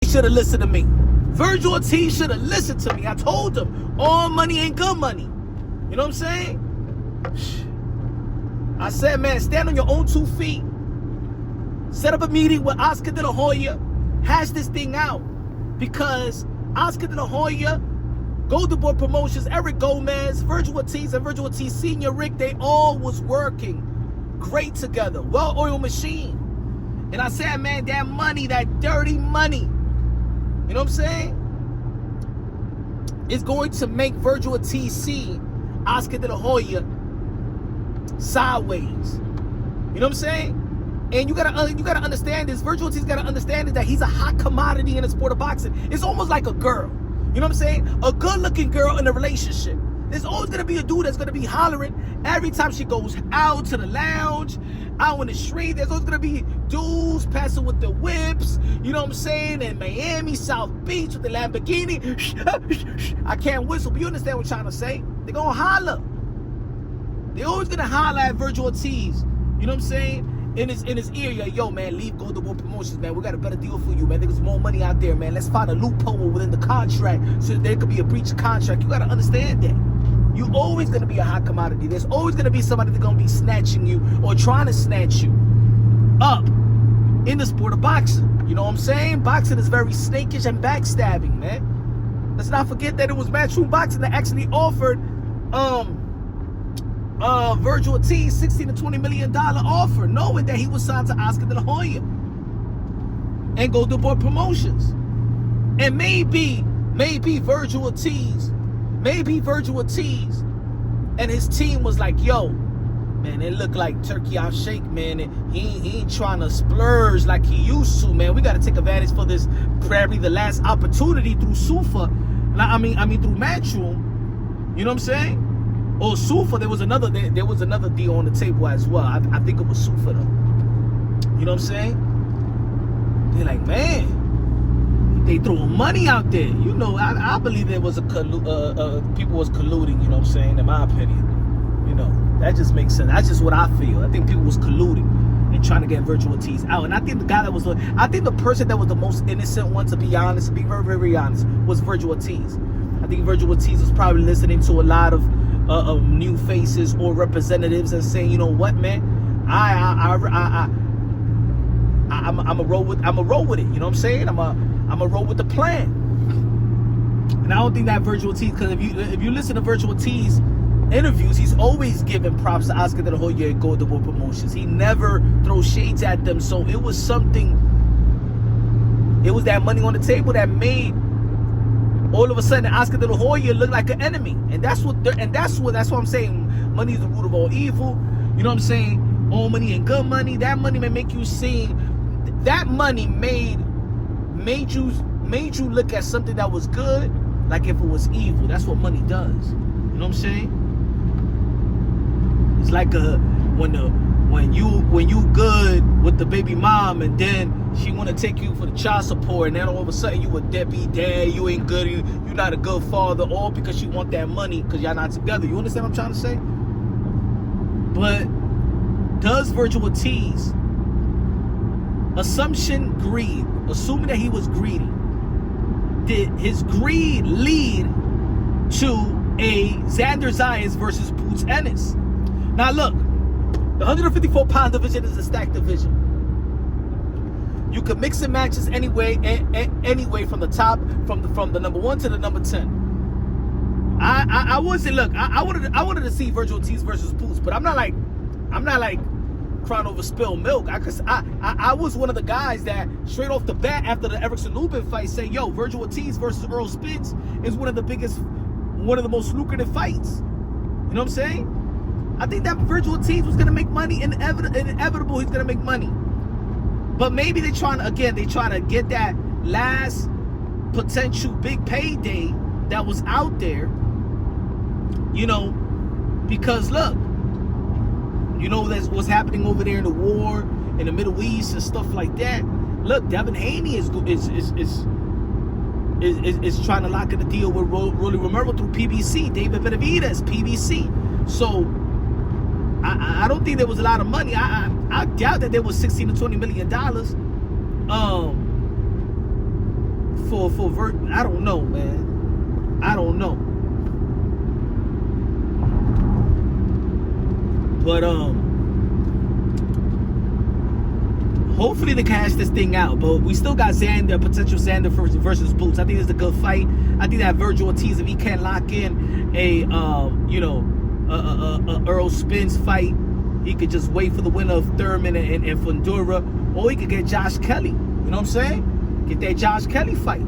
Ortiz should have listened to me. Vergil Ortiz should have listened to me. I told him, all money ain't good money. You know what I'm saying? I said, man, stand on your own 2 feet. Set up a meeting with Oscar De La Hoya. Hash this thing out. Because Oscar De La Hoya, Golden Boy Promotions, Eric Gomez, Vergil Ortiz, and Vergil Ortiz Sr., Rick, they all was working great together. Well-oiled machine. And I said, man, that money, that dirty money, you know what I'm saying, is going to make Vergil Ortiz see Oscar De La Hoya sideways. You know what I'm saying? And you gotta understand this. Vergil Ortiz gotta understand that he's a hot commodity in the sport of boxing. It's almost like a girl. You know what I'm saying? A good-looking girl in a relationship. There's always gonna be a dude that's gonna be hollering every time she goes out to the lounge, out on the street. There's always gonna be dudes passing with the whips. You know what I'm saying? In Miami, South Beach with the Lamborghini. I can't whistle, but you understand what I'm trying to say? They're gonna holler. They're always gonna holler at Vergil Ortiz. You know what I'm saying? In his ear, yo, man, leave Golden Boy Promotions, man. We got a better deal for you, man. There's more money out there, man. Let's find a loophole within the contract so that there could be a breach of contract. You got to understand that. You're always going to be a hot commodity. There's always going to be somebody that's going to be snatching you or trying to snatch you up in the sport of boxing. You know what I'm saying? Boxing is very snakish and backstabbing, man. Let's not forget that it was Matchroom Boxing that actually offered Vergil Ortiz $16 to $20 million offer, knowing that he was signed to Oscar De La Hoya and Golden Boy Promotions. And maybe Vergil Ortiz and his team was like, yo, man, it looked like turkey off shake, man. And he ain't trying to splurge like he used to, man. We got to take advantage for this, probably the last opportunity through SUFA. I mean through Matchroom. You know what I'm saying? Oh, SUFA, there was another deal on the table as well. I think it was SUFA though. You know what I'm saying? They're like, man, they throwing money out there. You know, I believe there was people was colluding, you know what I'm saying, in my opinion. You know, that just makes sense. That's just what I feel. I think people was colluding and trying to get Vergil Ortiz out. And I think the person that was the most innocent one, to be honest, to be very, very honest, was Vergil Ortiz. I think Vergil Ortiz was probably listening to a lot of new faces or representatives and saying, you know what, man, I'm a roll with it. You know what I'm saying? I'm a roll with the plan. And I don't think that Vergil Ortiz, because if you listen to Vergil Ortiz interviews, he's always giving props to Oscar De La Hoya and Golden Boy Promotions. He never throws shades at them. So it was that money on the table that made all of a sudden Oscar De La Hoya look like an enemy. And that's what I'm saying. Money is the root of all evil. You know what I'm saying? All money and good money. That money may make you see. That money made you look at something that was good like if it was evil. That's what money does. You know what I'm saying? It's like when you good with the baby mom and then she want to take you for the child support, and then all of a sudden you a deadbeat dad, you ain't good, you're not a good father, all because she want that money because y'all not together. You understand what I'm trying to say? But does Vergil Ortiz, assuming that he was greedy, did his greed lead to a Xander Zayas versus Boots Ennis? Now look, the 154-pound division is a stacked division. You can mix and matches anyway from the top, from the number 1 to the number 10. I would say, look, I wanted to see Vergil Ortiz versus Boots, but I'm not like crying over spilled milk. I was one of the guys that straight off the bat after the Erickson Lubin fight say, yo, Vergil Ortiz versus Earl Spence is one of the most lucrative fights. You know what I'm saying? I think that Vergil Ortiz was gonna make money, inevitable he's gonna make money. But maybe they trying to get that last potential big payday that was out there, you know, because look, you know, that's what's happening over there in the war in the Middle East and stuff like that. Look, Devin Haney is trying to lock in a deal with Rolly Romero through PBC, David Benavidez, PBC. So I don't think there was a lot of money. I doubt that there was $16 to $20 million. I don't know, man. I don't know. But hopefully they cash this thing out. But we still got Xander, potential Xander versus Boots. I think it's a good fight. I think that Vergil Ortiz, if he can't lock in a Earl Spence fight, he could just wait for the winner of Thurman and Fundora, or he could get Josh Kelly. You know what I'm saying? Get that Josh Kelly fight.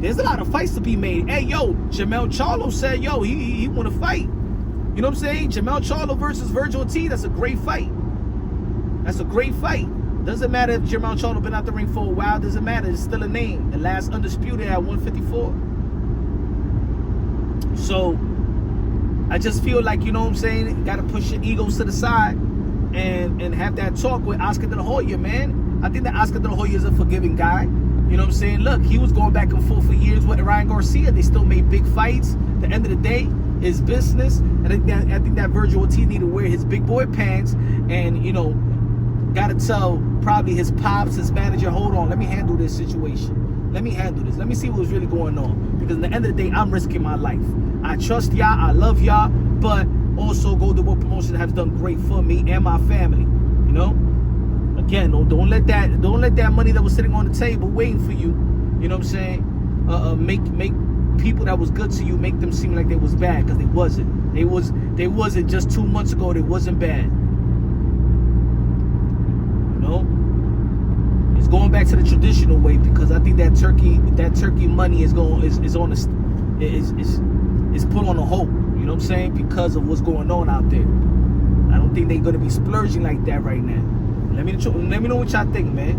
There's a lot of fights to be made. Hey, yo, Jermell Charlo said, yo, he want to fight. You know what I'm saying? Jermell Charlo versus Vergil Ortiz, that's a great fight. That's a great fight. Doesn't matter if Jermell Charlo been out the ring for a while. Doesn't matter. It's still a name. The last undisputed at 154. So, I just feel like, you know what I'm saying, got to push your egos to the side and have that talk with Oscar De La Hoya, man. I think that Oscar De La Hoya is a forgiving guy. You know what I'm saying? Look, he was going back and forth for years with Ryan Garcia. They still made big fights. At the end of the day, it's business. And I think that Vergil Ortiz need to wear his big boy pants and, you know, got to tell probably his pops, his manager, hold on, let me handle this situation. Let me handle this. Let me see what's really going on. Because at the end of the day, I'm risking my life. I trust y'all. I love y'all. But also, Golden Boy Promotion has done great for me and my family. You know? Again, don't let that money that was sitting on the table waiting for you, you know what I'm saying? Make people that was good to you, make them seem like they was bad, because they wasn't. They wasn't just 2 months ago. They wasn't bad. You know, it's going back to the traditional way, because I think that turkey money is put on a hold. You know what I'm saying? Because of what's going on out there. I don't think they're gonna be splurging like that right now. Let me know what y'all think, man.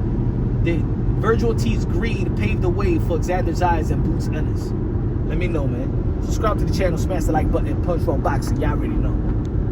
Did Vergil Ortiz greed paved the way for Xander, Zayas, and Boots Ennis? Let me know, man. Subscribe to the channel, smash the like button, and punch for boxing. Y'all already know.